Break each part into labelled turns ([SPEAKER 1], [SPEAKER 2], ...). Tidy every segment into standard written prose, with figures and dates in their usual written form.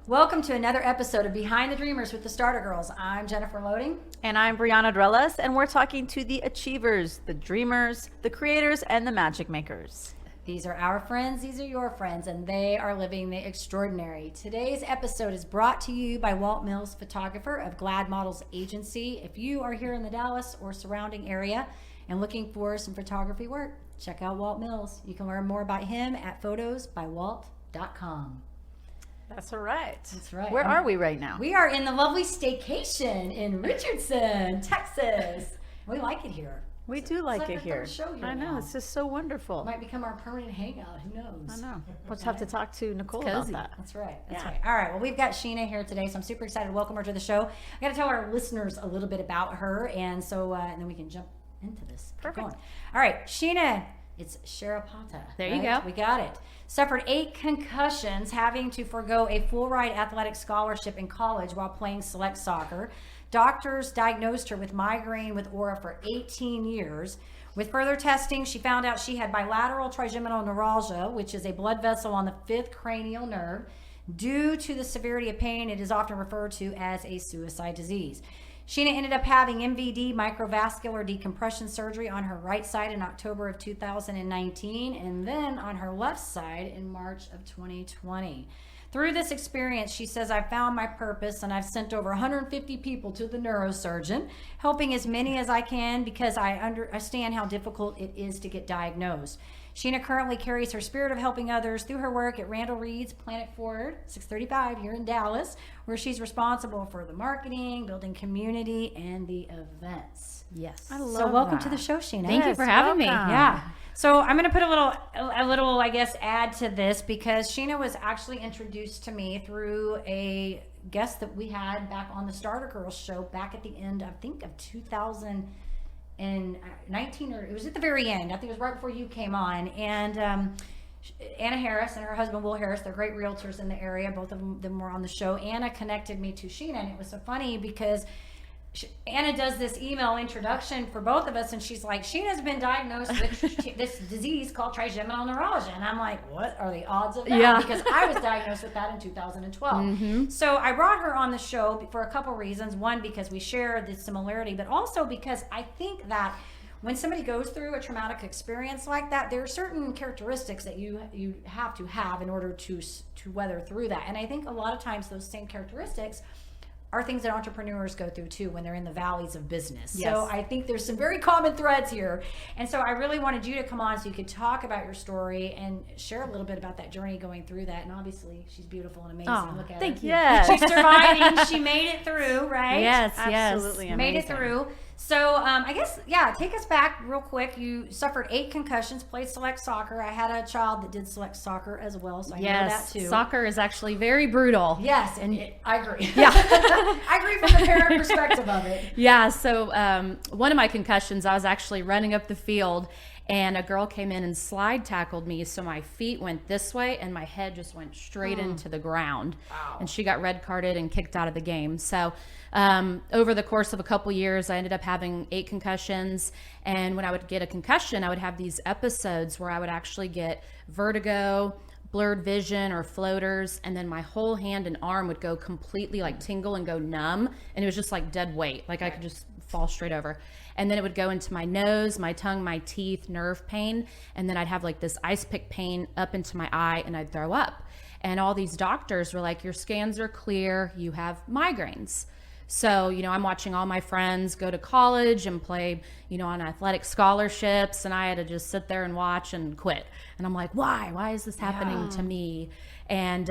[SPEAKER 1] Welcome to another episode of Behind the Dreamers with the Starter Girls. I'm Jennifer Loading.
[SPEAKER 2] And I'm Brianna Dreles, and we're talking to the achievers, the dreamers, the creators, and the magic makers.
[SPEAKER 1] These are our friends, these are your friends, and they are living the extraordinary. Today's episode is brought to you by Walt Mills, photographer of Glad Models Agency. If you are here in the Dallas or surrounding area and looking for some photography work, check out Walt Mills. You can learn more about him at photosbywalt.com.
[SPEAKER 2] That's right.
[SPEAKER 1] That's right.
[SPEAKER 2] Where are we right now?
[SPEAKER 1] We are in the lovely Staycation in Richardson, Texas. We like it here.
[SPEAKER 2] We do like it here.
[SPEAKER 1] Show here
[SPEAKER 2] I know.
[SPEAKER 1] now.
[SPEAKER 2] It's just so wonderful.
[SPEAKER 1] It might become our permanent hangout. Who knows?
[SPEAKER 2] I know. We'll just have to talk to Nicole about that.
[SPEAKER 1] That's right. That's right. All right. Well, we've got Sheena here today, so I'm super excited to welcome her to the show. I got to tell our listeners a little bit about her, and so and then we can jump into this.
[SPEAKER 2] Perfect.
[SPEAKER 1] All right, Sheena. It's Sharapata.
[SPEAKER 2] There you go.
[SPEAKER 1] We got it. Suffered 8 concussions, having to forego a full ride athletic scholarship in college while playing select soccer. Doctors diagnosed her with migraine with aura for 18 years. With further testing, she found out she had bilateral trigeminal neuralgia, which is a blood vessel on the 5th cranial nerve. Due to the severity of pain, it is often referred to as a suicide disease. Sheena ended up having MVD, microvascular decompression surgery on her right side in October of 2019, and then on her left side in March of 2020. Through this experience, she says, I found my purpose, and I've sent over 150 people to the neurosurgeon, helping as many as I can because I understand how difficult it is to get diagnosed. Sheena currently carries her spirit of helping others through her work at Randall Reed's Planet Forward, 635 here in Dallas, where she's responsible for the marketing, building community, and the events.
[SPEAKER 2] Yes.
[SPEAKER 1] I love So welcome to the show, Sheena.
[SPEAKER 3] Thank you for having me.
[SPEAKER 1] Yeah. So I'm going to put a little, I guess, add to this because Sheena was actually introduced to me through a guest that we had back on the Starter Girls show back at the end, I think, of 2019, or it was at the very end. I think it was right before you came on. And Anna Harris and her husband Will Harris, they're great realtors in the area. Both of them were on the show. Anna connected me to Sheena, and it was so funny because Anna does this email introduction for both of us, and she's like, Sheena's been diagnosed with this disease called trigeminal neuralgia. And I'm like, what are the odds of that?
[SPEAKER 2] Yeah.
[SPEAKER 1] Because I was diagnosed with that in 2012. Mm-hmm. So I brought her on the show for a couple reasons. One, because we share the similarity, but also because I think that when somebody goes through a traumatic experience like that, there are certain characteristics that you have to have in order to weather through that. And I think a lot of times those same characteristics are things that entrepreneurs go through too when they're in the valleys of business. Yes. So I think there's some very common threads here. And so I really wanted you to come on so you could talk about your story and share a little bit about that journey going through that. And obviously she's beautiful and amazing.
[SPEAKER 3] Oh,
[SPEAKER 1] Look at
[SPEAKER 3] thank
[SPEAKER 1] her.
[SPEAKER 3] you. Yes.
[SPEAKER 1] She's surviving. She made it through, right?
[SPEAKER 3] Yes,
[SPEAKER 2] Absolutely
[SPEAKER 3] yes.
[SPEAKER 2] amazing.
[SPEAKER 1] Made it through. So I guess, take us back real quick. You suffered 8 concussions, played select soccer. I had a child that did select soccer as well, so I know that too.
[SPEAKER 3] Soccer is actually very brutal.
[SPEAKER 1] Yes, and I agree.
[SPEAKER 3] Yeah.
[SPEAKER 1] I agree from the parent perspective of it.
[SPEAKER 3] Yeah, so one of my concussions, I was actually running up the field, and a girl came in and slide tackled me, so my feet went this way, and my head just went straight into the ground.
[SPEAKER 1] Wow.
[SPEAKER 3] And she got red carded and kicked out of the game. So over the course of a couple years, I ended up having 8 concussions, and when I would get a concussion, I would have these episodes where I would actually get vertigo, blurred vision, or floaters, and then my whole hand and arm would go completely like tingle and go numb, and it was just like dead weight, like I could just fall straight over. And then it would go into my nose, my tongue, my teeth, nerve pain, and then I'd have like this ice pick pain up into my eye, and I'd throw up. And all these doctors were like, your scans are clear, you have migraines. So, I'm watching all my friends go to college and play, on athletic scholarships, and I had to just sit there and watch and quit. And I'm like, why? Why is this happening to me? And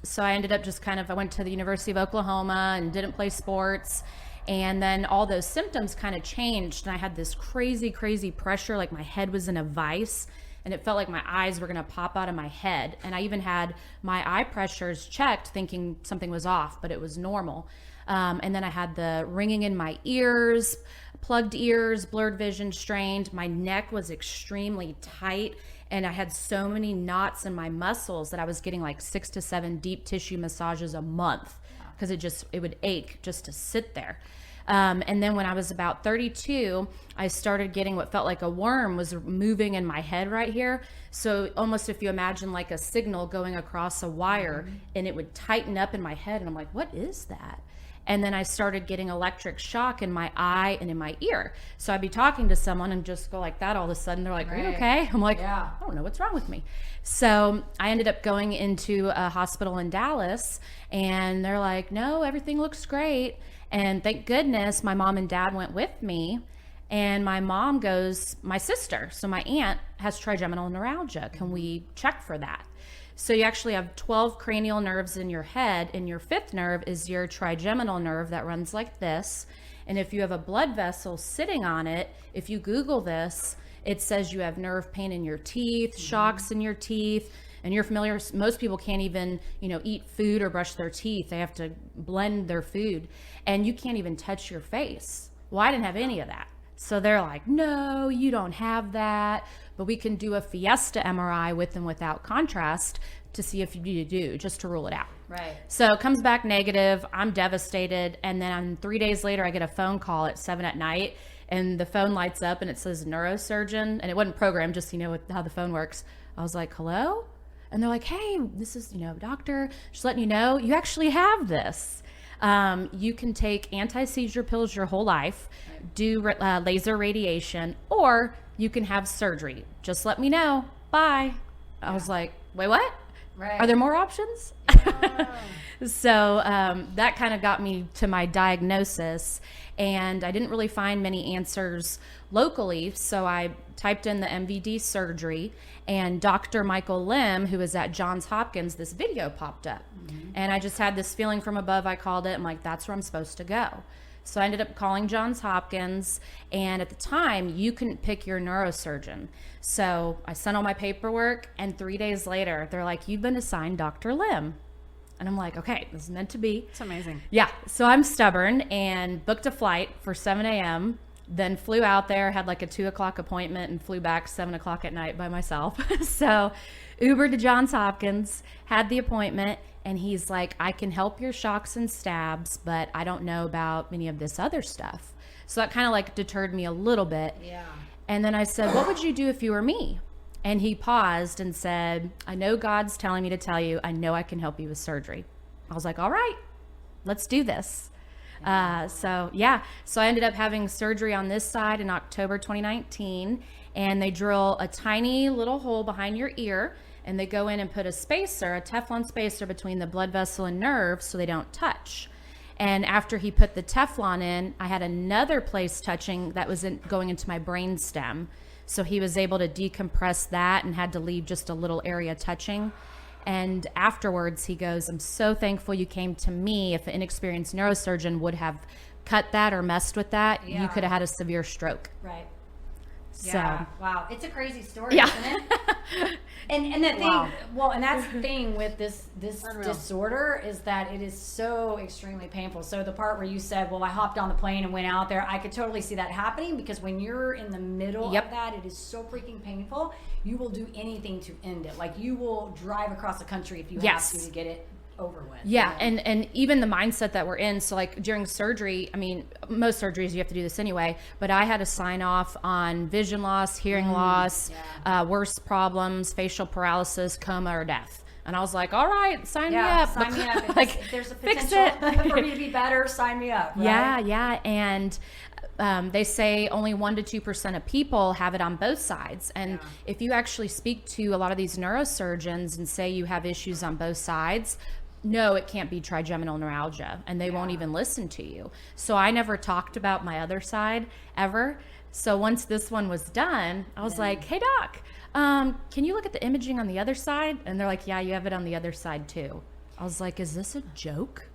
[SPEAKER 3] so I ended up just I went to the University of Oklahoma and didn't play sports. And then all those symptoms kind of changed, and I had this crazy, crazy pressure, like my head was in a vice, and it felt like my eyes were going to pop out of my head. And I even had my eye pressures checked thinking something was off, but it was normal. And then I had the ringing in my ears, plugged ears, blurred vision, strained. My neck was extremely tight, and I had so many knots in my muscles that I was getting like 6 to 7 deep tissue massages a month because it would ache just to sit there. And then when I was about 32, I started getting what felt like a worm was moving in my head right here. So almost if you imagine like a signal going across a wire, and it would tighten up in my head. And I'm like, what is that? And then I started getting electric shock in my eye and in my ear. So I'd be talking to someone and just go like that. All of a sudden they're like, are you okay? I'm like, I don't know what's wrong with me. So I ended up going into a hospital in Dallas, and they're like, no, everything looks great. And thank goodness my mom and dad went with me. And my mom goes, my sister, so my aunt has trigeminal neuralgia. Can we check for that? So you actually have 12 cranial nerves in your head, and your fifth nerve is your trigeminal nerve that runs like this. And if you have a blood vessel sitting on it, if you Google this, it says you have nerve pain in your teeth, shocks in your teeth, and you're familiar, most people can't even, eat food or brush their teeth. They have to blend their food, and you can't even touch your face. Well, I didn't have any of that. So they're like, no, you don't have that, but we can do a Fiesta MRI with and without contrast to see if you need to do, just to rule it out.
[SPEAKER 1] Right.
[SPEAKER 3] So it comes back negative. I'm devastated. And then 3 days later, I get a phone call at 7 p.m, and the phone lights up and it says neurosurgeon, and it wasn't programmed, just, how the phone works. I was like, hello? And they're like, hey, this is, doctor, just letting you know, you actually have this. You can take anti-seizure pills your whole life, do laser radiation, or you can have surgery. Just let me know. Bye. I was like, wait, what?
[SPEAKER 1] Right.
[SPEAKER 3] Are there more options? So that kind of got me to my diagnosis, and I didn't really find many answers locally. So I typed in the MVD surgery, and Dr. Michael Lim, who is at Johns Hopkins, this video popped up. And I just had this feeling from above. I called it. I'm like, that's where I'm supposed to go. So I ended up calling Johns Hopkins, and at the time, you couldn't pick your neurosurgeon. So I sent all my paperwork, and 3 days later, they're like, you've been assigned Dr. Lim. And I'm like, okay, this is meant to be.
[SPEAKER 2] It's amazing.
[SPEAKER 3] Yeah. So I'm stubborn and booked a flight for 7 a.m., then flew out there, had like a 2 o'clock appointment, and flew back 7 o'clock at night by myself. So Ubered to Johns Hopkins, had the appointment, and he's like, I can help your shocks and stabs, but I don't know about any of this other stuff. So that kind of like deterred me a little bit.
[SPEAKER 1] Yeah.
[SPEAKER 3] And then I said, what would you do if you were me? And he paused and said, I know God's telling me to tell you, I know I can help you with surgery. I was like, all right, let's do this. So I ended up having surgery on this side in October 2019, and they drill a tiny little hole behind your ear, and they go in and put a spacer, a Teflon spacer between the blood vessel and nerve so they don't touch. And after he put the Teflon in, I had another place touching that was going into my brain stem. So he was able to decompress that and had to leave just a little area touching. And afterwards he goes, I'm so thankful you came to me. If an inexperienced neurosurgeon would have cut that or messed with that, you could have had a severe stroke.
[SPEAKER 1] Right.
[SPEAKER 3] So,
[SPEAKER 1] yeah. Wow. It's a crazy story,
[SPEAKER 3] yeah.
[SPEAKER 1] isn't it? And the thing, and that's the thing with this disorder is that it is so extremely painful. So the part where you said, well, I hopped on the plane and went out there, I could totally see that happening, because when you're in the middle of that, it is so freaking painful. You will do anything to end it. Like, you will drive across the country if you have to get it over with.
[SPEAKER 3] Yeah. And even the mindset that we're in. So like during surgery, I mean, most surgeries you have to do this anyway, but I had to sign off on vision loss, hearing loss, worse problems, facial paralysis, coma, or death. And I was like, all right, sign me up.
[SPEAKER 1] Sign me up.
[SPEAKER 3] Like,
[SPEAKER 1] if there's a
[SPEAKER 3] fix
[SPEAKER 1] potential
[SPEAKER 3] it.
[SPEAKER 1] for me to be better, sign me up. Right?
[SPEAKER 3] Yeah. And they say only 1% to 2% of people have it on both sides. And if you actually speak to a lot of these neurosurgeons and say you have issues on both sides, no, it can't be trigeminal neuralgia, and they won't even listen to you. So I never talked about my other side ever. So once this one was done, I was like, hey doc, can you look at the imaging on the other side? And they're like, yeah, you have it on the other side too. I was like, is this a joke?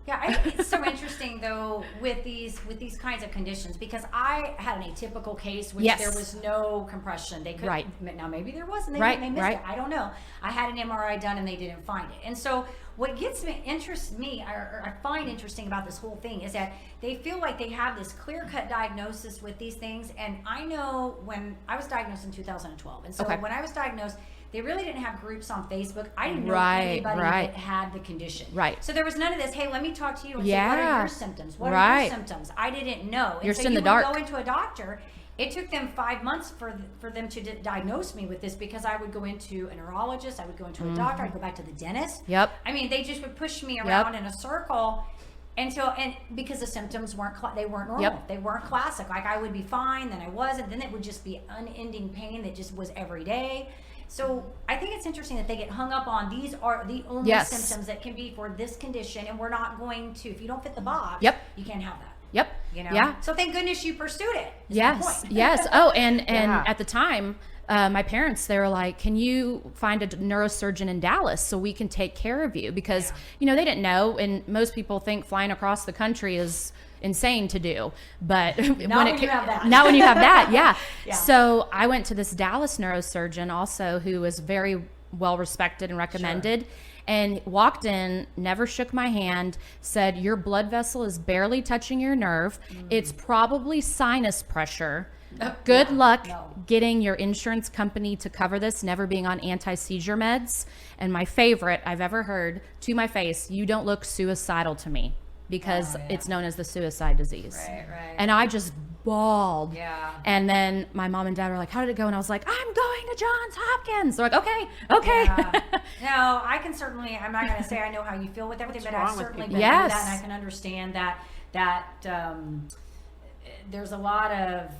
[SPEAKER 1] Yeah, it's so interesting though with these kinds of conditions, because I had an atypical case which there was no compression. They could now maybe there was, and they missed it. I don't know. I had an MRI done and they didn't find it. And so what I find interesting about this whole thing is that they feel like they have this clear-cut diagnosis with these things. And I know when I was diagnosed in 2012, and so when I was diagnosed, They really didn't have groups on Facebook. I didn't know
[SPEAKER 3] Right,
[SPEAKER 1] anybody
[SPEAKER 3] right.
[SPEAKER 1] that had the condition.
[SPEAKER 3] Right.
[SPEAKER 1] So there was none of this, hey, let me talk to you and say,
[SPEAKER 3] Yeah.
[SPEAKER 1] what are your symptoms? What are
[SPEAKER 3] Right.
[SPEAKER 1] your symptoms? I didn't know. And
[SPEAKER 3] You're
[SPEAKER 1] so
[SPEAKER 3] still in the
[SPEAKER 1] you
[SPEAKER 3] dark.
[SPEAKER 1] would go into a doctor. It took them 5 months for them to diagnose me with this, because I would go into a neurologist, I would go into a doctor, I'd go back to the dentist.
[SPEAKER 3] Yep.
[SPEAKER 1] I mean, they just would push me around in a circle because the symptoms weren't normal.
[SPEAKER 3] Yep.
[SPEAKER 1] They weren't classic. Like, I would be fine, then I wasn't, then it would just be unending pain that just was every day. So I think it's interesting that they get hung up on these are the only
[SPEAKER 3] Yes.
[SPEAKER 1] symptoms that can be for this condition, and we're not going to, if you don't fit the box,
[SPEAKER 3] Yep.
[SPEAKER 1] you can't have that.
[SPEAKER 3] Yep.
[SPEAKER 1] You know?
[SPEAKER 3] Yeah.
[SPEAKER 1] So thank goodness you pursued it. is my
[SPEAKER 3] Yes.
[SPEAKER 1] point.
[SPEAKER 3] Yes. Oh, and
[SPEAKER 2] Yeah.
[SPEAKER 3] at the time, my parents, they were like, can you find a neurosurgeon in Dallas so we can take care of you? Because, you know, they didn't know. And most people think flying across the country is insane to do. But
[SPEAKER 1] when you have that.
[SPEAKER 3] Not when you have that. Yeah.
[SPEAKER 1] Yeah.
[SPEAKER 3] So I went to this Dallas neurosurgeon also, who was very well respected and recommended. And walked in, never shook my hand, said, your blood vessel is barely touching your nerve. It's probably sinus pressure. Good luck getting your insurance company to cover this, never being on anti-seizure meds. And my favorite I've ever heard, to my face, you don't look suicidal to me, because it's known as the suicide disease.
[SPEAKER 1] Right.
[SPEAKER 3] And I just bawled.
[SPEAKER 1] Yeah.
[SPEAKER 3] And then my mom and dad were like, how did it go? And I was like, I'm going to Johns Hopkins. They're like, okay.
[SPEAKER 1] Yeah. No, I can certainly, I'm not going to say I know how you feel with everything, but I've
[SPEAKER 2] wrong with
[SPEAKER 1] certainly
[SPEAKER 2] people?
[SPEAKER 1] been through
[SPEAKER 3] Yes.
[SPEAKER 1] that, and I can understand that there's a lot of,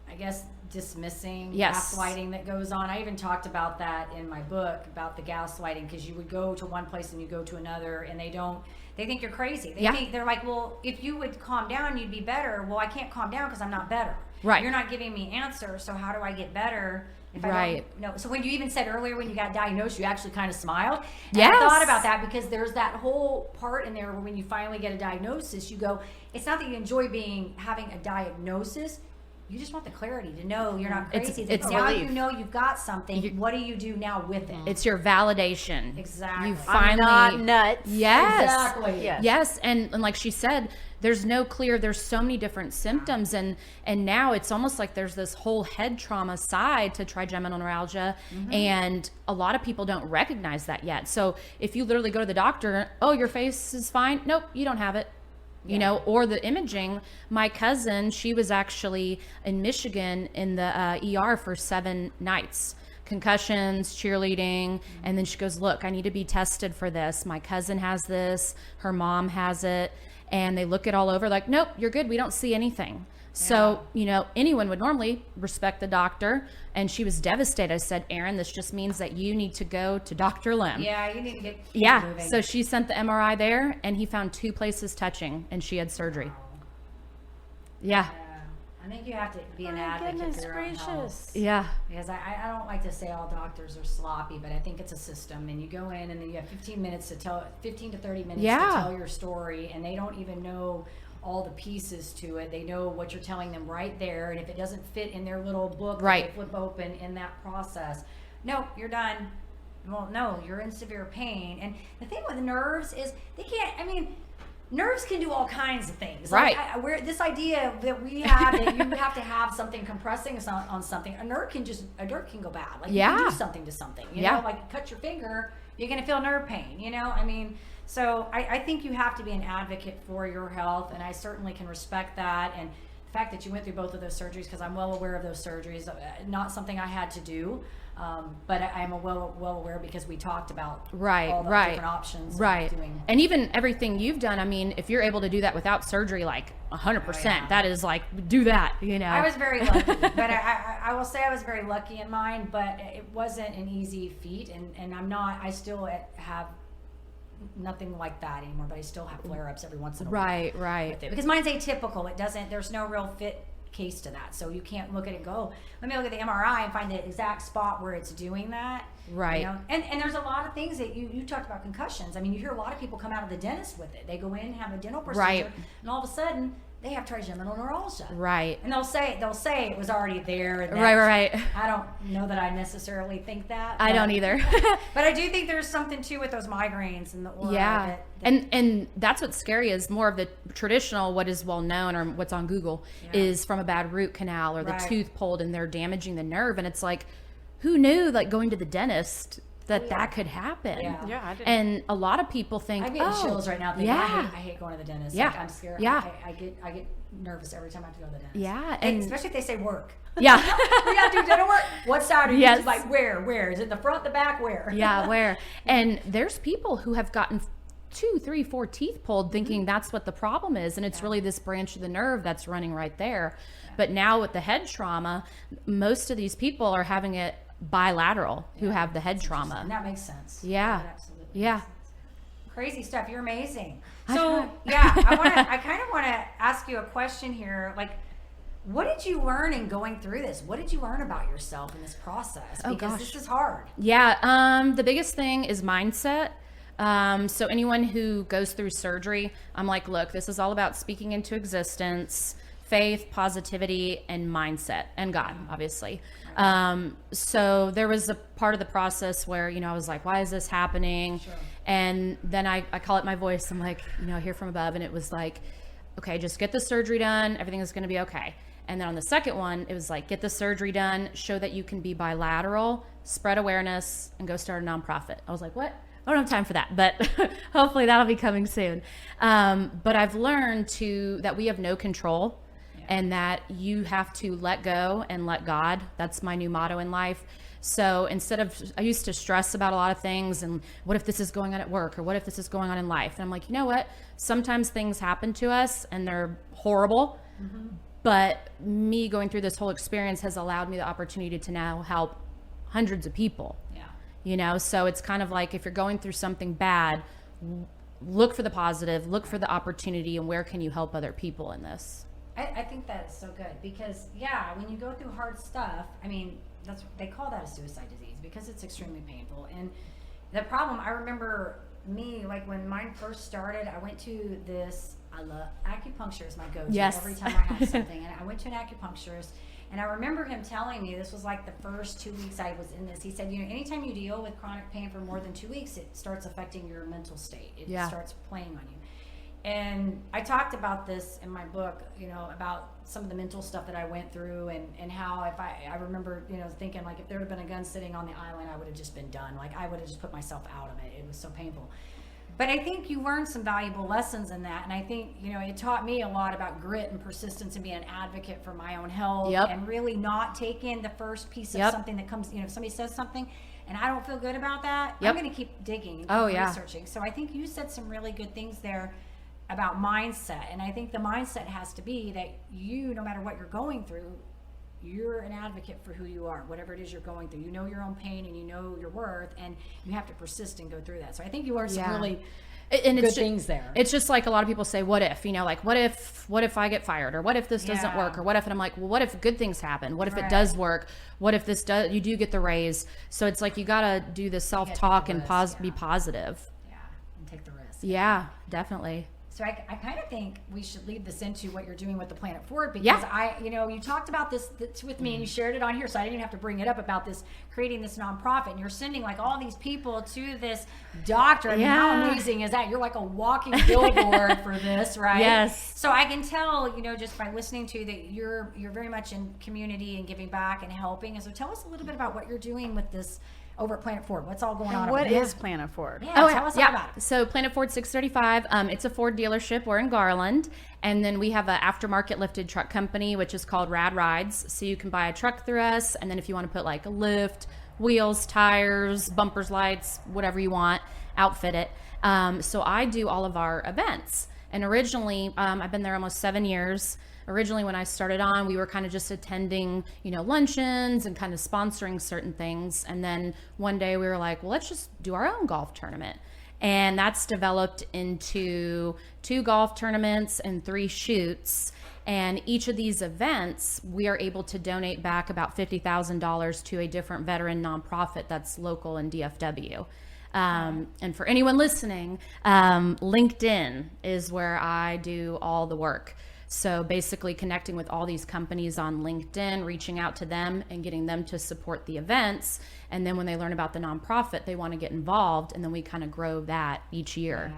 [SPEAKER 1] I guess, dismissing,
[SPEAKER 3] Yes.
[SPEAKER 1] gaslighting that goes on. I even talked about that in my book, about the gaslighting, because you would go to one place and you go to another, and they think you're crazy. They're like, well, if you would calm down, you'd be better. Well, I can't calm down because I'm not better.
[SPEAKER 3] Right.
[SPEAKER 1] You're not giving me answers, so how do I get better if I
[SPEAKER 3] Right.
[SPEAKER 1] don't know? So when you even said earlier, when you got diagnosed, you actually kind of smiled. And
[SPEAKER 3] Yes.
[SPEAKER 1] I thought about that, because there's that whole part in there where when you finally get a diagnosis, you go, it's not that you enjoy having a diagnosis. You just want the clarity to know you're not crazy.
[SPEAKER 3] It's
[SPEAKER 1] now
[SPEAKER 2] relief.
[SPEAKER 1] you know you've got something. What do you do now with it?
[SPEAKER 3] It's your validation.
[SPEAKER 1] Exactly.
[SPEAKER 3] You
[SPEAKER 2] I'm
[SPEAKER 3] finally.
[SPEAKER 2] not nuts.
[SPEAKER 3] Yes.
[SPEAKER 1] Exactly.
[SPEAKER 2] Yes.
[SPEAKER 3] Yes. And like she said, there's so many different symptoms, and now it's almost like there's this whole head trauma side to trigeminal neuralgia, and a lot of people don't recognize that yet. So if you literally go to the doctor, oh, your face is fine. Nope, you don't have it. You know, or the imaging. My cousin, she was actually in Michigan in the ER for 7 nights. Concussions, cheerleading, and then she goes, look, I need to be tested for this. My cousin has this, her mom has it, and they look it all over like, nope, you're good. We don't see anything. So, you know, anyone would normally respect the doctor, and she was devastated. I said, Erin, this just means that you need to go to Dr. Lim.
[SPEAKER 1] Yeah, you need to get moving.
[SPEAKER 3] So she sent the MRI there, and he found 2 places touching, and she had surgery. Yeah.
[SPEAKER 1] I think you have to be an
[SPEAKER 2] My
[SPEAKER 1] advocate
[SPEAKER 2] goodness
[SPEAKER 1] for your own health.
[SPEAKER 2] gracious.
[SPEAKER 3] Yeah.
[SPEAKER 1] Because I don't like to say all doctors are sloppy, but I think it's a system, and you go in and then you have 15 to 30 minutes
[SPEAKER 3] Yeah.
[SPEAKER 1] to tell your story, and they don't even know all the pieces to it. They know what you're telling them right there, and if it doesn't fit in their little book
[SPEAKER 3] Right.
[SPEAKER 1] that they flip open in that process, no, you're done. Well, no, you're in severe pain. And the thing with nerves is nerves can do all kinds of things.
[SPEAKER 3] Right.
[SPEAKER 1] Like this idea that we have that you have to have something compressing on something. A nerve can go bad. Like you can do something to something. You know, like cut your finger, you're gonna feel nerve pain. You know, so I think you have to be an advocate for your health, and I certainly can respect that. And the fact that you went through both of those surgeries, because I'm well aware of those surgeries, not something I had to do. But I am well aware, because we talked about all the different options.
[SPEAKER 3] Right.
[SPEAKER 1] Of doing.
[SPEAKER 3] And even everything you've done, if you're able to do that without surgery, like 100%, that is like, do that, you know.
[SPEAKER 1] I was very lucky, but I will say I was very lucky in mine, but it wasn't an easy feat, and I still have nothing like that anymore, but I still have flare-ups every once in a while.
[SPEAKER 3] Right.
[SPEAKER 1] With it. Because mine's atypical. There's no real fit case to that, so you can't look at it and go, let me look at the MRI and find the exact spot where it's doing that.
[SPEAKER 3] Right.
[SPEAKER 1] You know? And there's a lot of things that you talked about concussions. You hear a lot of people come out of the dentist with it. They go in, have a dental procedure, and all of a sudden they have trigeminal neuralgia.
[SPEAKER 3] Right.
[SPEAKER 1] And they'll say it was already there. And
[SPEAKER 3] Right.
[SPEAKER 1] I don't know that I necessarily think that.
[SPEAKER 3] I don't either.
[SPEAKER 1] But I do think there's something too with those migraines and the aura.
[SPEAKER 3] Yeah. And that's what's scary, is more of the traditional, what is well known or what's on Google, is from a bad root canal or the tooth pulled and they're damaging the nerve. And it's like, who knew, like, going to the dentist that could happen.
[SPEAKER 2] Yeah, I didn't.
[SPEAKER 3] And a lot of people think,
[SPEAKER 1] I'm getting chills right now. Thinking,
[SPEAKER 3] yeah.
[SPEAKER 1] I hate going to the dentist.
[SPEAKER 3] Yeah.
[SPEAKER 1] Like, I'm scared.
[SPEAKER 3] Yeah.
[SPEAKER 1] I get nervous every time I have to go to the dentist.
[SPEAKER 3] Yeah,
[SPEAKER 1] And
[SPEAKER 3] and
[SPEAKER 1] especially if they say work.
[SPEAKER 3] yeah.
[SPEAKER 1] We got to do dental work. What side are you?
[SPEAKER 3] Yes.
[SPEAKER 1] Like, where? Is it the front, the back, where?
[SPEAKER 3] Yeah, where? And there's people who have gotten 2, 3, 4 teeth pulled thinking that's what the problem is. And it's really this branch of the nerve that's running right there. But now with the head trauma, most of these people are having it bilateral who have the head trauma.
[SPEAKER 1] And that makes sense.
[SPEAKER 3] Yeah.
[SPEAKER 1] That absolutely
[SPEAKER 3] Yeah.
[SPEAKER 1] makes sense. Crazy stuff. You're amazing.
[SPEAKER 3] I
[SPEAKER 1] So
[SPEAKER 3] try.
[SPEAKER 1] yeah, I kind of want to ask you a question here. Like, what did you learn in going through this? What did you learn about yourself in this process?
[SPEAKER 3] Oh,
[SPEAKER 1] Because
[SPEAKER 3] gosh.
[SPEAKER 1] this is hard.
[SPEAKER 3] Yeah, the biggest thing is mindset. So anyone who goes through surgery, I'm like, look, this is all about speaking into existence, faith, positivity, and mindset, and God, obviously. So there was a part of the process where, I was like, why is this happening?
[SPEAKER 1] Sure.
[SPEAKER 3] And then I call it my voice. I'm like, I hear from above, and it was like, okay, just get the surgery done. Everything is going to be okay. And then on the second one, it was like, get the surgery done, show that you can be bilateral, spread awareness, and go start a nonprofit. I was like, what? I don't have time for that, but hopefully that'll be coming soon. But I've learned that we have no control, and that you have to let go and let God. That's my new motto in life. So I used to stress about a lot of things, and what if this is going on at work, or what if this is going on in life? And I'm like, you know what? Sometimes things happen to us and they're horrible. Mm-hmm. But me going through this whole experience has allowed me the opportunity to now help hundreds of people. Yeah. So it's kind of like, if you're going through something bad, look for the positive, look for the opportunity, and where can you help other people in this?
[SPEAKER 1] I think that's so good because, when you go through hard stuff, they call that a suicide disease because it's extremely painful. And the problem, I remember me, like when mine first started, I went to this, I love acupuncture is my go-to every time I have something. And I went to an acupuncturist, and I remember him telling me, this was like the first 2 weeks I was in this, he said, anytime you deal with chronic pain for more than 2 weeks, it starts affecting your mental state. It starts playing on you. And I talked about this in my book, about some of the mental stuff that I went through, and how if I remember, thinking like if there had been a gun sitting on the island, I would have just been done. Like I would have just put myself out of it. It was so painful. But I think you learned some valuable lessons in that. And I think, it taught me a lot about grit and persistence and being an advocate for my own health and really not taking the first piece of something that comes, if somebody says something and I don't feel good about that, I'm going to keep digging and researching. So I think you said some really good things there about mindset. And I think the mindset has to be that no matter what you're going through, you're an advocate for who you are, whatever it is you're going through. You know your own pain and you know your worth, and you have to persist and go through that. So I think you learned some really good things there.
[SPEAKER 3] It's just like a lot of people say, what if, like, what if I get fired, or what if this doesn't work, or what if, and I'm like, well, what if good things happen? What if it does work? What if you do get the raise? So it's like, you got to do the self-talk and be positive. Yeah.
[SPEAKER 1] And take the risk.
[SPEAKER 3] Yeah, definitely.
[SPEAKER 1] So I kind of think we should lead this into what you're doing with the Planet Forward, because you talked about this with me and you shared it on here, so I didn't even have to bring it up about this, creating this nonprofit, and you're sending like all these people to this doctor. I mean, how amazing is that? You're like a walking billboard for this, right?
[SPEAKER 3] Yes.
[SPEAKER 1] So I can tell, just by listening to you that you're very much in community and giving back and helping. And so tell us a little bit about what you're doing with this over at Planet Ford. What's all going on?
[SPEAKER 2] What is Planet Ford?
[SPEAKER 1] Yeah, tell us all about it.
[SPEAKER 3] So Planet Ford 635, it's a Ford dealership. We're in Garland. And then we have an aftermarket lifted truck company, which is called Rad Rides. So you can buy a truck through us. And then if you want to put like a lift, wheels, tires, bumpers, lights, whatever you want, outfit it. So I do all of our events. And originally, I've been there almost 7 years. Originally, when I started on, we were kind of just attending, luncheons and kind of sponsoring certain things. And then one day we were like, well, let's just do our own golf tournament. And that's developed into 2 golf tournaments and 3 shoots. And each of these events, we are able to donate back about $50,000 to a different veteran nonprofit that's local in DFW. And for anyone listening, LinkedIn is where I do all the work. So basically connecting with all these companies on LinkedIn, reaching out to them and getting them to support the events. And then when they learn about the nonprofit, they want to get involved. And then we kind of grow that each year.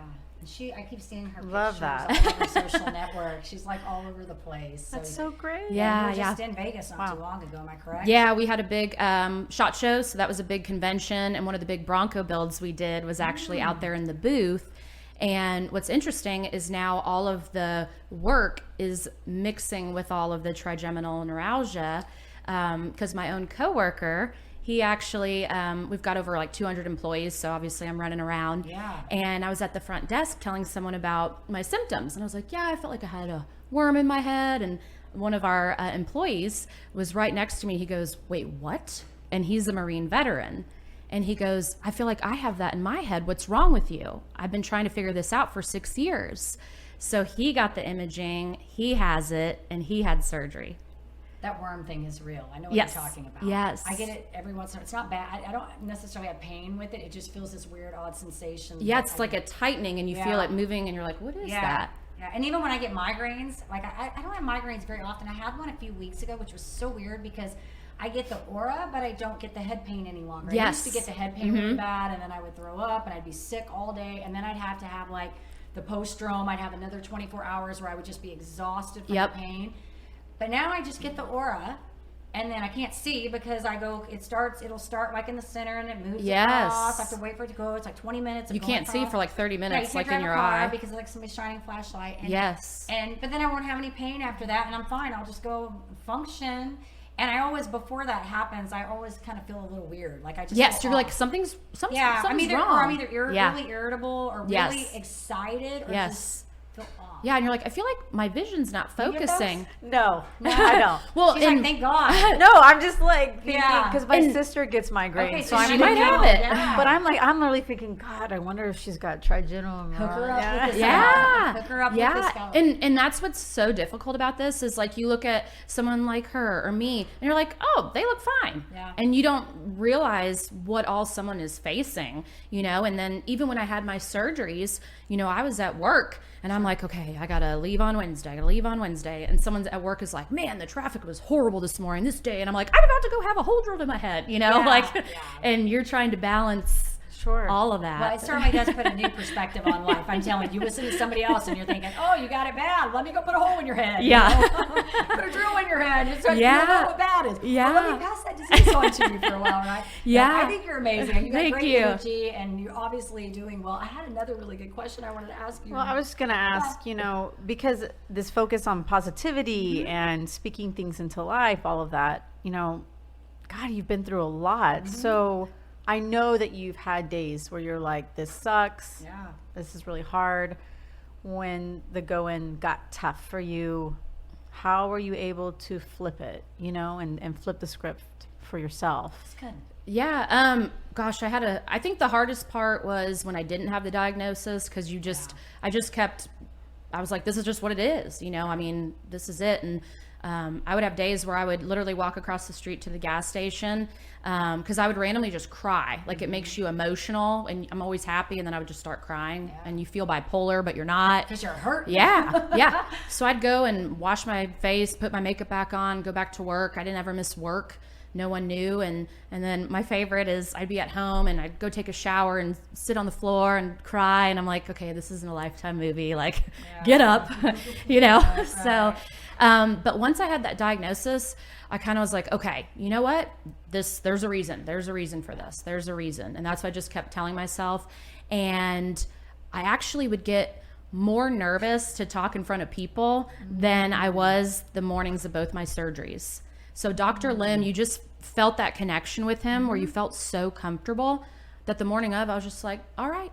[SPEAKER 1] I keep seeing her
[SPEAKER 2] Love
[SPEAKER 1] pictures
[SPEAKER 2] that.
[SPEAKER 1] all over social network. She's like all over the place.
[SPEAKER 2] That's so great.
[SPEAKER 3] Yeah.
[SPEAKER 1] You were just in Vegas not too long ago, am I correct?
[SPEAKER 3] Yeah, we had a big SHOT Show, so that was a big convention, and one of the big Bronco builds we did was actually out there in the booth. And what's interesting is now all of the work is mixing with all of the trigeminal neuralgia, because my own coworker, he actually, we've got over like 200 employees, so obviously I'm running around.
[SPEAKER 1] Yeah.
[SPEAKER 3] And I was at the front desk telling someone about my symptoms, and I was like, yeah, I felt like I had a worm in my head. And one of our employees was right next to me. He goes, wait, what? And he's a Marine veteran. And he goes, I feel like I have that in my head. What's wrong with you? I've been trying to figure this out for 6 years. So he got the imaging, he has it, and he had surgery.
[SPEAKER 1] That worm thing is real. I know what
[SPEAKER 3] Yes.
[SPEAKER 1] you're talking about.
[SPEAKER 3] Yes.
[SPEAKER 1] I get it every once in a while. It's not bad. I don't necessarily have pain with it. It just feels this weird, odd sensation.
[SPEAKER 3] Yeah, it's like a tightening, and you feel
[SPEAKER 1] Yeah.
[SPEAKER 3] it moving, and you're like, what is that?
[SPEAKER 1] Yeah, and even when I get migraines, like I don't have migraines very often. I had one a few weeks ago, which was so weird because I get the aura, but I don't get the head pain any longer. I used to get the head pain really bad, and then I would throw up, and I'd be sick all day, and then I'd have to have like the post-drome. I'd have another 24 hours where I would just be exhausted from the pain. But now I just get the aura. And then I can't see because it'll start like in the center and it moves across. I have to wait for it to go. It's like 20 minutes.
[SPEAKER 3] You can't see for like 30 minutes, like in your eye.
[SPEAKER 1] Because it's like somebody's shining a flashlight. And,
[SPEAKER 3] Yes.
[SPEAKER 1] But then I won't have any pain after that and I'm fine. I'll just go function. And I always, before that happens, I always kind of feel a little weird. Like I just
[SPEAKER 3] Yes,
[SPEAKER 1] feel
[SPEAKER 3] you're
[SPEAKER 1] off.
[SPEAKER 3] like, something's wrong.
[SPEAKER 1] I'm either really irritable or
[SPEAKER 3] Yes.
[SPEAKER 1] really excited or just feel off.
[SPEAKER 3] Yeah, and you're like, I feel like my vision's not
[SPEAKER 1] you get those?
[SPEAKER 3] focusing.
[SPEAKER 2] No, I don't.
[SPEAKER 3] Well,
[SPEAKER 1] She's like, thank God.
[SPEAKER 2] No, I'm just like thinking,
[SPEAKER 1] Yeah.
[SPEAKER 2] because my sister gets migraines.
[SPEAKER 1] Okay,
[SPEAKER 2] so I'm
[SPEAKER 3] she might have it.
[SPEAKER 1] Yeah.
[SPEAKER 2] But I'm literally thinking, God, I wonder if she's got trigeminal neuralgia.
[SPEAKER 1] Hook her up with the
[SPEAKER 3] Yeah.
[SPEAKER 1] Hook her up with the scalp.
[SPEAKER 3] And that's what's so difficult about this is like you look at someone like her or me and you're like, oh, they look fine.
[SPEAKER 1] Yeah.
[SPEAKER 3] And you don't realize what all someone is facing, and then even when I had my surgeries, I was at work and I'm like, okay, I gotta leave on Wednesday. And someone's at work is like, man, the traffic was horrible this morning, this day. And I'm like, I'm about to go have a hole drilled in my head, and you're trying to balance all of that.
[SPEAKER 1] Well, it certainly does put a new perspective on life. I'm telling you, listen to somebody else and you're thinking, oh, you got it bad. Let me go put a hole in your head.
[SPEAKER 3] Yeah.
[SPEAKER 1] Put a drill in your head. It's like, you don't know what bad is.
[SPEAKER 3] Yeah.
[SPEAKER 1] Well, let me pass that disease on to you for a while, right?
[SPEAKER 3] Yeah.
[SPEAKER 1] I think you're amazing. You got
[SPEAKER 3] Thank
[SPEAKER 1] great
[SPEAKER 3] you.
[SPEAKER 1] energy and you're obviously doing well. I had another really good question I wanted to ask you.
[SPEAKER 2] Well, I was just going to ask, because this focus on positivity and speaking things into life, all of that, God, you've been through a lot. So I know that you've had days where you're like, this sucks.
[SPEAKER 1] Yeah.
[SPEAKER 2] This is really hard. When the going got tough for you, how were you able to flip it, and flip the script for yourself?
[SPEAKER 1] That's good.
[SPEAKER 3] Yeah. Gosh, I think the hardest part was when I didn't have the diagnosis, because I was like, this is just what it is. This is it. And I would have days where I would literally walk across the street to the gas station because I would randomly just cry. Like, it makes you emotional, and I'm always happy, and then I would just start crying, and you feel bipolar, but you're not.
[SPEAKER 1] Because you're hurt.
[SPEAKER 3] Yeah. So I'd go and wash my face, put my makeup back on, go back to work. I didn't ever miss work. No one knew. And then my favorite is I'd be at home and I'd go take a shower and sit on the floor and cry. And I'm like, okay, this isn't a Lifetime movie. Like, get up,
[SPEAKER 1] Right.
[SPEAKER 3] So, but once I had that diagnosis, I kind of was like, okay, you know what? There's a reason. There's a reason for this. There's a reason. And that's what I just kept telling myself. And I actually would get more nervous to talk in front of people than I was the mornings of both my surgeries. So Dr. Lim, you just felt that connection with him where you felt so comfortable that the morning of, I was just like, all right,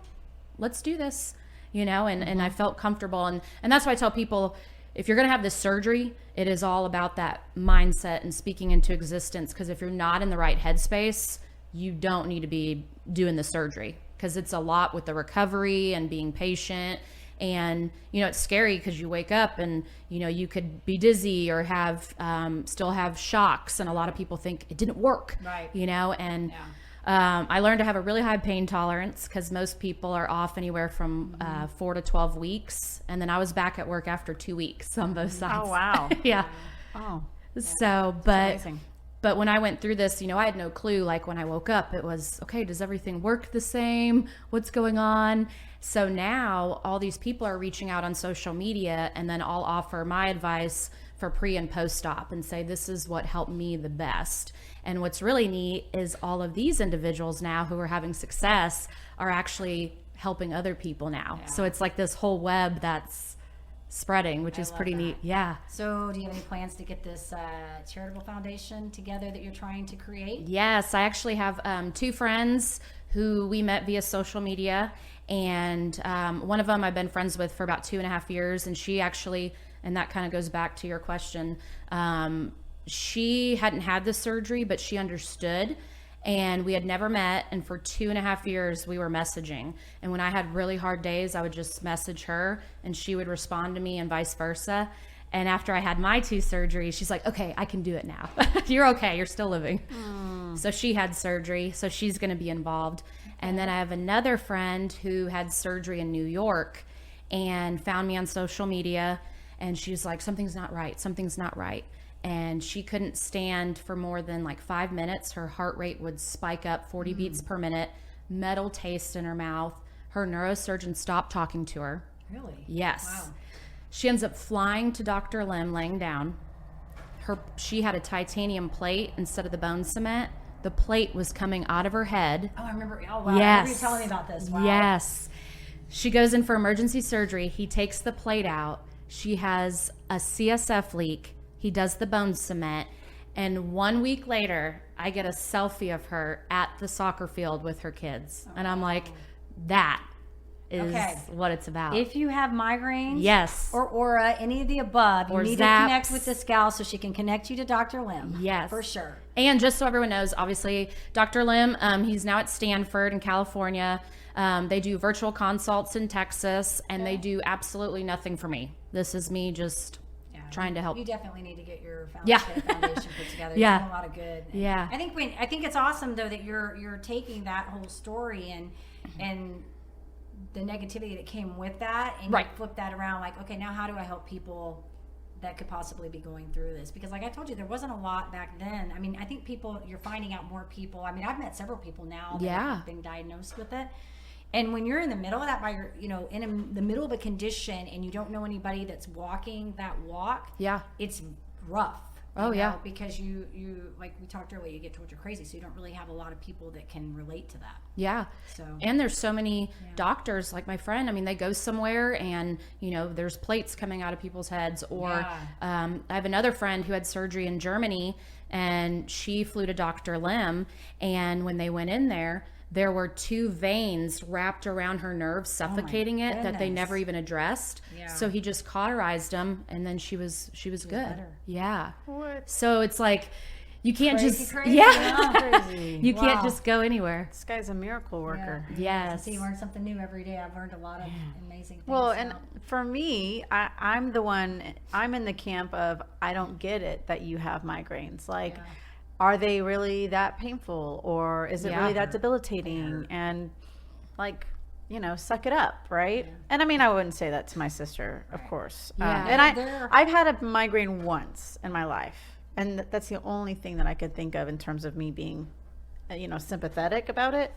[SPEAKER 3] let's do this, and I felt comfortable. And that's why I tell people, if you're going to have this surgery, it is all about that mindset and speaking into existence. Because if you're not in the right headspace, you don't need to be doing the surgery, because it's a lot with the recovery and being patient. And, it's scary because you wake up and, you could be dizzy or have, still have shocks. And a lot of people think it didn't work,
[SPEAKER 1] Right.
[SPEAKER 3] I learned to have a really high pain tolerance because most people are off anywhere from 4 to 12 weeks. And then I was back at work after 2 weeks on both sides.
[SPEAKER 2] Oh, wow.
[SPEAKER 3] Yeah.
[SPEAKER 2] Oh,
[SPEAKER 3] So, but
[SPEAKER 2] amazing.
[SPEAKER 3] But when I went through this, I had no clue. Like when I woke up, it was, okay, does everything work the same? What's going on? So now all these people are reaching out on social media, and then I'll offer my advice for pre and post-op and say, this is what helped me the best. And what's really neat is all of these individuals now who are having success are actually helping other people now. Yeah. So it's like this whole web that's spreading, which is pretty neat. Yeah.
[SPEAKER 1] So do you have any plans to get this charitable foundation together that you're trying to create?
[SPEAKER 3] Yes, I actually have 2 friends who we met via social media, and one of them I've been friends with for about 2.5 years, and she actually, and that kind of goes back to your question, she hadn't had the surgery, but she understood. And we had never met, and for 2.5 years we were messaging. And when I had really hard days, I would just message her and she would respond to me, and vice versa. And after I had my 2 surgeries, she's like, okay, I can do it now. You're okay, you're still living. So she had surgery, so she's going to be involved. And then I have another friend who had surgery in New York and found me on social media, and she's like, something's not right. And she couldn't stand for more than like 5 minutes. Her heart rate would spike up 40 beats per minute, metal taste in her mouth. Her neurosurgeon stopped talking to her.
[SPEAKER 1] Really?
[SPEAKER 3] Yes.
[SPEAKER 1] Wow.
[SPEAKER 3] She ends up flying to Dr. Lim, laying down. She had a titanium plate instead of the bone cement. The plate was coming out of her head.
[SPEAKER 1] Oh, I remember. Oh, wow.
[SPEAKER 3] Yes.
[SPEAKER 1] I remember you telling me about this. Wow.
[SPEAKER 3] Yes. She goes in for emergency surgery. He takes the plate out. She has a CSF leak. He does the bone cement, and 1 week later, I get a selfie of her at the soccer field with her kids. And I'm like, that is what it's about.
[SPEAKER 1] If you have migraines,
[SPEAKER 3] yes,
[SPEAKER 1] or aura, any of the above, you
[SPEAKER 3] or
[SPEAKER 1] need
[SPEAKER 3] zaps.
[SPEAKER 1] to connect with this gal so she can connect you to Dr. Lim.
[SPEAKER 3] Yes.
[SPEAKER 1] For sure.
[SPEAKER 3] And just so everyone knows, obviously, Dr. Lim, he's now at Stanford in California. They do virtual consults in Texas, and they do absolutely nothing for me. This is me just trying to help.
[SPEAKER 1] You definitely need to get your foundation put together.
[SPEAKER 3] Yeah.
[SPEAKER 1] You're doing a lot of good.
[SPEAKER 3] Yeah.
[SPEAKER 1] I think it's awesome though that you're taking that whole story and the negativity that came with that, and you flip that around, like, okay, now how do I help people that could possibly be going through this? Because like I told you, there wasn't a lot back then. I mean, I think you're finding out more people. I mean, I've met several people now that have been diagnosed with it. And when you're in the middle of that, in the middle of a condition, and you don't know anybody that's walking that walk, it's rough. Because you like we talked earlier, you get told you're crazy, so you don't really have a lot of people that can relate to that.
[SPEAKER 3] Yeah.
[SPEAKER 1] So,
[SPEAKER 3] and there's so many doctors, like my friend. I mean, they go somewhere and there's plates coming out of people's heads. Or I have another friend who had surgery in Germany, and she flew to Dr. Lim, and when they went in there were 2 veins wrapped around her nerves, suffocating it, that they never even addressed. Yeah. So he just cauterized them, and then she was good. Better. Yeah. What? So it's like you can't
[SPEAKER 1] crazy.
[SPEAKER 3] You can't just go anywhere.
[SPEAKER 2] This guy's a miracle worker.
[SPEAKER 3] Yeah.
[SPEAKER 1] Yes. So you learn something new every day. I've learned a lot of amazing things.
[SPEAKER 2] Well, and for me, I'm in the camp of, I don't get it that you have migraines. Like, are they really that painful, or is it really that debilitating? And like, suck it up, right? Yeah. And I mean, I wouldn't say that to my sister, of course.
[SPEAKER 3] Yeah.
[SPEAKER 2] And I've had a migraine once in my life, and that's the only thing that I could think of in terms of me being, sympathetic about it.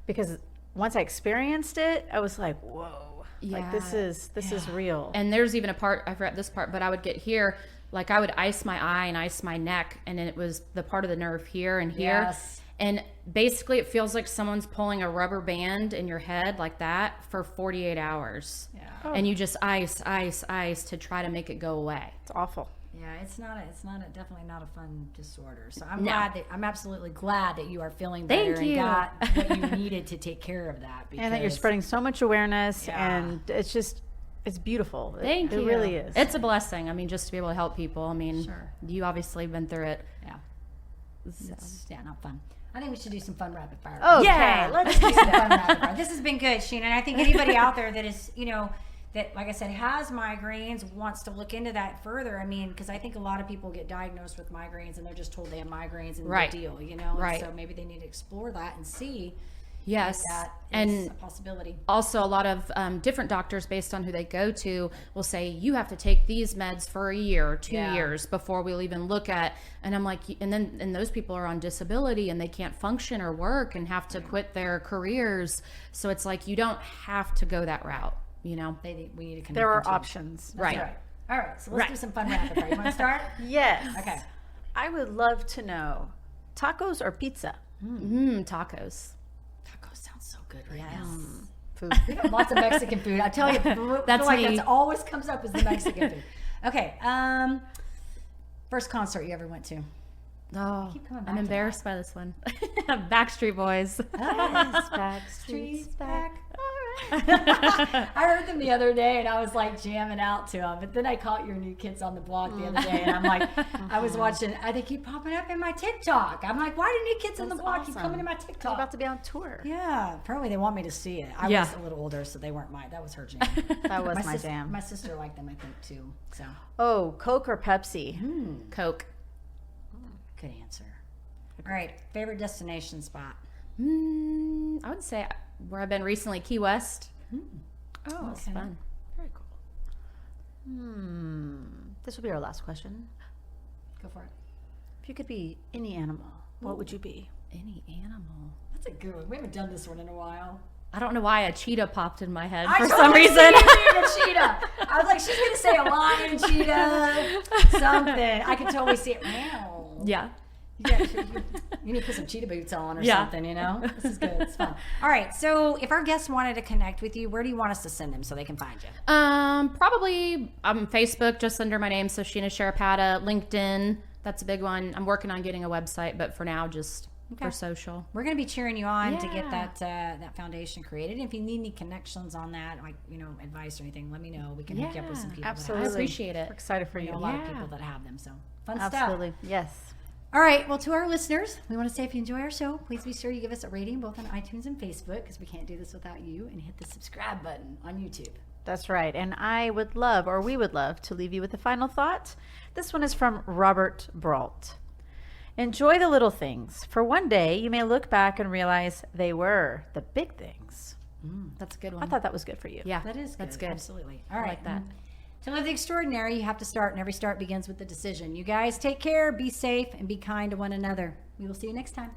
[SPEAKER 2] Because once I experienced it, I was like, whoa, like this is real.
[SPEAKER 3] And there's even a part, I forgot this part, but I would get here. Like I would ice my eye and ice my neck, and it was the part of the nerve here and here.
[SPEAKER 1] Yes.
[SPEAKER 3] And basically it feels like someone's pulling a rubber band in your head like that for 48 hours. Yeah. Oh. And you just ice to try to make it go away.
[SPEAKER 2] It's awful.
[SPEAKER 1] Yeah, it's definitely not a fun disorder. So I'm absolutely glad that you are feeling better and got what you needed to take care of that.
[SPEAKER 2] And that you're spreading so much awareness, and it's beautiful.
[SPEAKER 3] Thank you.
[SPEAKER 2] It really is.
[SPEAKER 3] It's a blessing. I mean, just to be able to help people. I mean, you obviously have been through it.
[SPEAKER 1] Yeah. So. Not fun. I think we should do some fun rapid fire.
[SPEAKER 2] Okay,
[SPEAKER 1] let's do some fun rapid fire. This has been good, Sheena. And I think anybody out there that is, that, like I said, has migraines, wants to look into that further. I mean, because I think a lot of people get diagnosed with migraines and they're just told they have migraines and the deal,
[SPEAKER 3] Right.
[SPEAKER 1] So maybe they need to explore that and see,
[SPEAKER 3] Yes.
[SPEAKER 1] That is
[SPEAKER 3] And
[SPEAKER 1] a possibility.
[SPEAKER 3] also, a lot of different doctors, based on who they go to, will say you have to take these meds for a year or 2 years before we'll even look at. And I'm like, and those people are on disability and they can't function or work and have to quit their careers. So it's like, you don't have to go that route, you know.
[SPEAKER 1] We need to connect
[SPEAKER 2] There are
[SPEAKER 1] them to.
[SPEAKER 2] options.
[SPEAKER 1] That's right. All right, so let's do some fun rapid fire. You want to start?
[SPEAKER 2] Yes.
[SPEAKER 1] Okay.
[SPEAKER 2] I would love to know, tacos or pizza?
[SPEAKER 3] Tacos.
[SPEAKER 1] Tacos sounds so good right now.
[SPEAKER 2] Food.
[SPEAKER 1] We got lots of Mexican food. I tell you,
[SPEAKER 3] That's
[SPEAKER 1] like
[SPEAKER 3] me.
[SPEAKER 1] that's always comes up is the Mexican food. Okay. First concert you ever went to?
[SPEAKER 3] Oh,
[SPEAKER 1] Keep coming back
[SPEAKER 3] I'm
[SPEAKER 1] to
[SPEAKER 3] embarrassed by this one. Backstreet Boys.
[SPEAKER 1] Streets back. All right. I heard them the other day and I was like jamming out to them. But then I caught your New Kids on the Block the other day and I'm like, I was watching, they keep popping up in my TikTok. I'm like, why do New Kids on the Block keep coming in my
[SPEAKER 2] They're
[SPEAKER 1] TikTok?
[SPEAKER 2] about to be on tour.
[SPEAKER 1] Yeah, apparently they want me to see it. I was a little older, so they weren't mine. That was her jam.
[SPEAKER 2] That was my jam.
[SPEAKER 1] My sister liked them, I think, too. So,
[SPEAKER 2] Oh, Coke or Pepsi?
[SPEAKER 3] Coke.
[SPEAKER 1] good answer. All right, favorite destination spot?
[SPEAKER 3] I would say where I've been recently, Key West.
[SPEAKER 2] Oh,
[SPEAKER 3] It's fun.
[SPEAKER 2] very cool. This will be our last question.
[SPEAKER 1] Go for it.
[SPEAKER 2] If you could be any animal, what would you be?
[SPEAKER 3] Any animal.
[SPEAKER 1] That's a good one. We haven't done this one in a while.
[SPEAKER 3] I don't know why a cheetah popped in my head
[SPEAKER 1] I
[SPEAKER 3] for
[SPEAKER 1] told
[SPEAKER 3] some
[SPEAKER 1] her to
[SPEAKER 3] reason.
[SPEAKER 1] say a cheetah. I was like, she's going to say a lion, cheetah, something. I could totally see it. Meow.
[SPEAKER 3] Yeah.
[SPEAKER 1] You need to put some cheetah boots on or
[SPEAKER 3] Yeah.
[SPEAKER 1] something, you know? This is good. It's fun. All right. So if our guests wanted to connect with you, where do you want us to send them so they can find you?
[SPEAKER 3] Probably Facebook, just under my name. So Sheena Sharapata, LinkedIn. That's a big one. I'm working on getting a website, but for now, just for social.
[SPEAKER 1] We're going to be cheering you on to get
[SPEAKER 3] Yeah.
[SPEAKER 1] that foundation created. And if you need any connections on that, like, advice or anything, let me know. We can hook you up with some people.
[SPEAKER 2] Absolutely.
[SPEAKER 3] I appreciate it.
[SPEAKER 2] We're excited for
[SPEAKER 1] That
[SPEAKER 2] you.
[SPEAKER 1] have, a lot of people that have them. So fun
[SPEAKER 2] Absolutely.
[SPEAKER 1] stuff.
[SPEAKER 2] Yes.
[SPEAKER 1] All right. Well, to our listeners, we want to say if you enjoy our show, please be sure you give us a rating both on iTunes and Facebook because we can't do this without you, and hit the subscribe button on YouTube.
[SPEAKER 2] That's right. And we would love to leave you with a final thought. This one is from Robert Brault. Enjoy the little things, for one day you may look back and realize they were the big things.
[SPEAKER 3] That's a good one.
[SPEAKER 2] I thought that was good for you.
[SPEAKER 3] Yeah.
[SPEAKER 1] That is good.
[SPEAKER 3] That's good.
[SPEAKER 1] Absolutely. All
[SPEAKER 3] I
[SPEAKER 1] right.
[SPEAKER 3] like that.
[SPEAKER 1] To live the extraordinary, you have to start, and every start begins with the decision. You guys take care, be safe, and be kind to one another. We will see you next time.